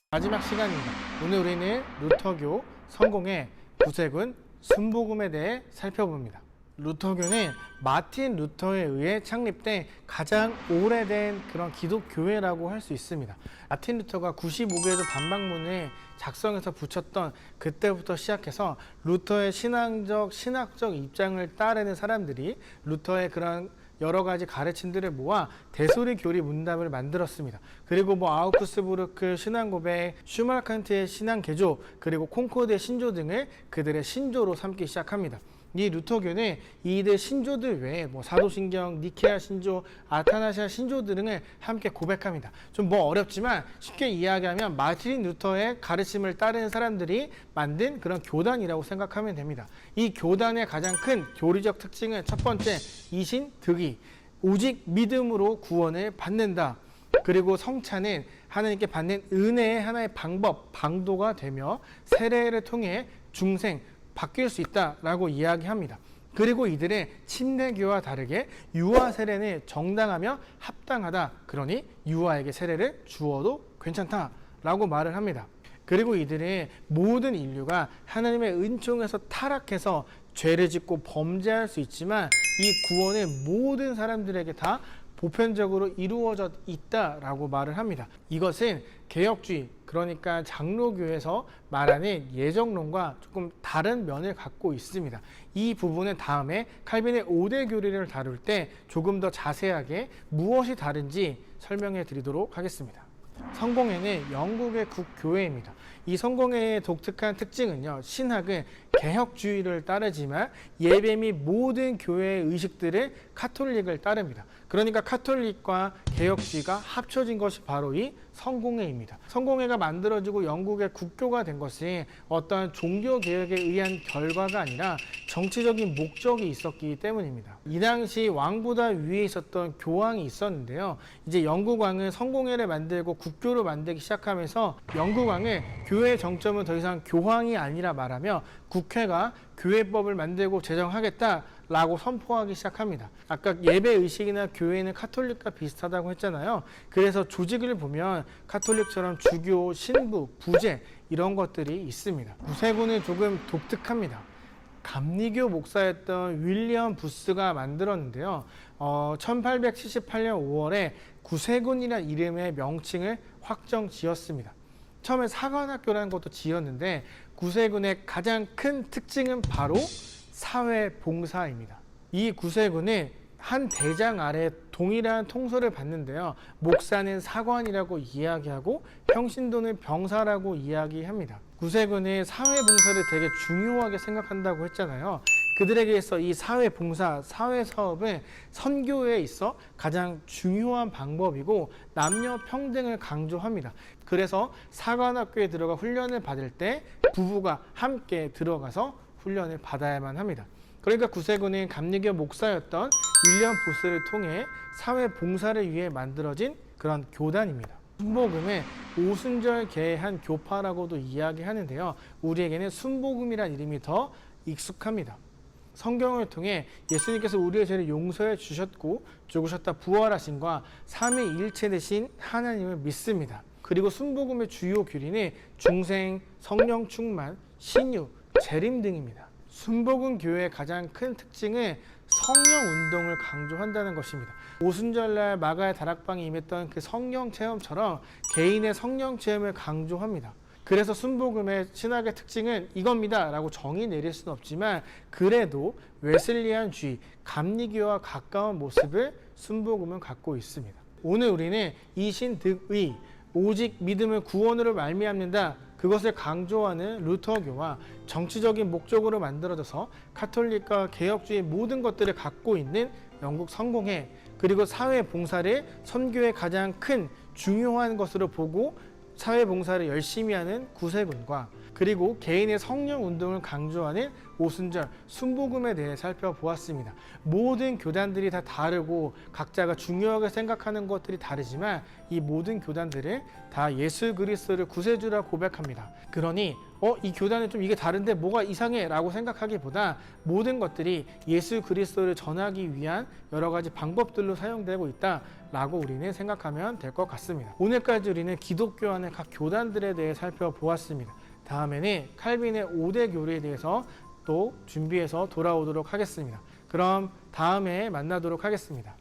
마지막 시간입니다. 오늘 우리는 루터교 성공의 구세군 순복음에 대해 살펴봅니다. 루터교는 마틴 루터에 의해 창립된 가장 오래된 그런 기독교회라고 할 수 있습니다. 마틴 루터가 95개조 반박문을 작성해서 붙였던 그때부터 시작해서 루터의 신학적 입장을 따르는 사람들이 루터의 그런 여러 가지 가르침들을 모아 대소리 교리 문답을 만들었습니다. 그리고 아우크스부르크 신앙고백, 슈말칸트의 신앙개조, 그리고 콩코드의 신조 등을 그들의 신조로 삼기 시작합니다. 이 루터교는 이들 신조들 외에 사도신경, 니케아 신조, 아타나시아 신조 등을 함께 고백합니다. 좀 어렵지만 쉽게 이야기하면 마틴 루터의 가르침을 따르는 사람들이 만든 그런 교단이라고 생각하면 됩니다. 이 교단의 가장 큰 교리적 특징은 첫 번째, 이신 득이, 오직 믿음으로 구원을 받는다. 그리고 성찬은 하나님께 받는 은혜의 하나의 방도가 되며 세례를 통해 중생, 바뀔 수 있다라고 이야기합니다. 그리고 이들의 침례교와 다르게 유아 세례는 정당하며 합당하다. 그러니 유아에게 세례를 주어도 괜찮다라고 말을 합니다. 그리고 이들의 모든 인류가 하나님의 은총에서 타락해서 죄를 짓고 범죄할 수 있지만 이 구원은 모든 사람들에게 다 보편적으로 이루어져 있다라고 말을 합니다. 이것은 개혁주의, 그러니까 장로교에서 말하는 예정론과 조금 다른 면을 갖고 있습니다. 이 부분은 다음에 칼빈의 5대 교리를 다룰 때 조금 더 자세하게 무엇이 다른지 설명해 드리도록 하겠습니다. 성공회는 영국의 국교회입니다. 이 성공회의 독특한 특징은요, 신학은 개혁주의를 따르지만 예배 및 모든 교회의 의식들을 카톨릭을 따릅니다. 그러니까 카톨릭과 개혁주의가 합쳐진 것이 바로 이 성공회입니다. 성공회가 만들어지고 영국의 국교가 된 것은 어떠한 종교개혁에 의한 결과가 아니라 정치적인 목적이 있었기 때문입니다. 이 당시 왕보다 위에 있었던 교황이 있었는데요. 이제 영국 왕은 성공회를 만들고 국교를 만들기 시작하면서 영국 왕은 교회의 정점은 더 이상 교황이 아니라 말하며 국회가 교회법을 만들고 제정하겠다라고 선포하기 시작합니다. 아까 예배 의식이나 교회는 카톨릭과 비슷하다고 했잖아요. 그래서 조직을 보면 카톨릭처럼 주교, 신부, 부제 이런 것들이 있습니다. 구세군은 조금 독특합니다. 감리교 목사였던 윌리엄 부스가 만들었는데요. 1878년 5월에 구세군이라는 이름의 명칭을 확정 지었습니다. 처음에 사관학교라는 것도 지었는데 구세군의 가장 큰 특징은 바로 사회봉사입니다. 이 구세군은 한 대장 아래 동일한 통솔을 받는데요. 목사는 사관이라고 이야기하고 평신도는 병사라고 이야기합니다. 구세군은 사회봉사를 되게 중요하게 생각한다고 했잖아요. 그들에게서 이 사회봉사, 사회사업은 선교에 있어 가장 중요한 방법이고 남녀 평등을 강조합니다. 그래서 사관학교에 들어가 훈련을 받을 때 부부가 함께 들어가서 훈련을 받아야만 합니다. 그러니까 구세군은 감리교 목사였던 윌리엄 부스를 통해 사회봉사를 위해 만들어진 그런 교단입니다. 순복음은 오순절계의 한 교파라고도 이야기하는데요. 우리에게는 순복음이란 이름이 더 익숙합니다. 성경을 통해 예수님께서 우리의 죄를 용서해 주셨고 죽으셨다 부활하신과 삼위일체 되신 하나님을 믿습니다. 그리고 순복음의 주요 교리는 중생, 성령 충만, 신유, 재림 등입니다. 순복음 교회의 가장 큰 특징은 성령 운동을 강조한다는 것입니다. 오순절날 마가의 다락방에 임했던 그 성령 체험처럼 개인의 성령 체험을 강조합니다. 그래서 순복음의 신학의 특징은 이겁니다 라고 정의 내릴 수는 없지만 그래도 웨슬리안주의, 감리교와 가까운 모습을 순복음은 갖고 있습니다. 오늘 우리는 이신득의, 오직 믿음을 구원으로 말미암는다, 그것을 강조하는 루터교와 정치적인 목적으로 만들어져서 카톨릭과 개혁주의 모든 것들을 갖고 있는 영국 성공회, 그리고 사회봉사를 선교의 가장 큰 중요한 것으로 보고 사회봉사를 열심히 하는 구세군과 그리고 개인의 성령 운동을 강조하는 오순절, 순복음에 대해 살펴보았습니다. 모든 교단들이 다 다르고 각자가 중요하게 생각하는 것들이 다르지만 이 모든 교단들은 다 예수 그리스도를 구세주라 고백합니다. 그러니 이 교단은 좀 이게 다른데 뭐가 이상해 라고 생각하기보다 모든 것들이 예수 그리스도를 전하기 위한 여러 가지 방법들로 사용되고 있다 라고 우리는 생각하면 될 것 같습니다. 오늘까지 우리는 기독교 안의 각 교단들에 대해 살펴보았습니다. 다음에는 칼빈의 5대 교리에 대해서 또 준비해서 돌아오도록 하겠습니다. 그럼 다음에 만나도록 하겠습니다.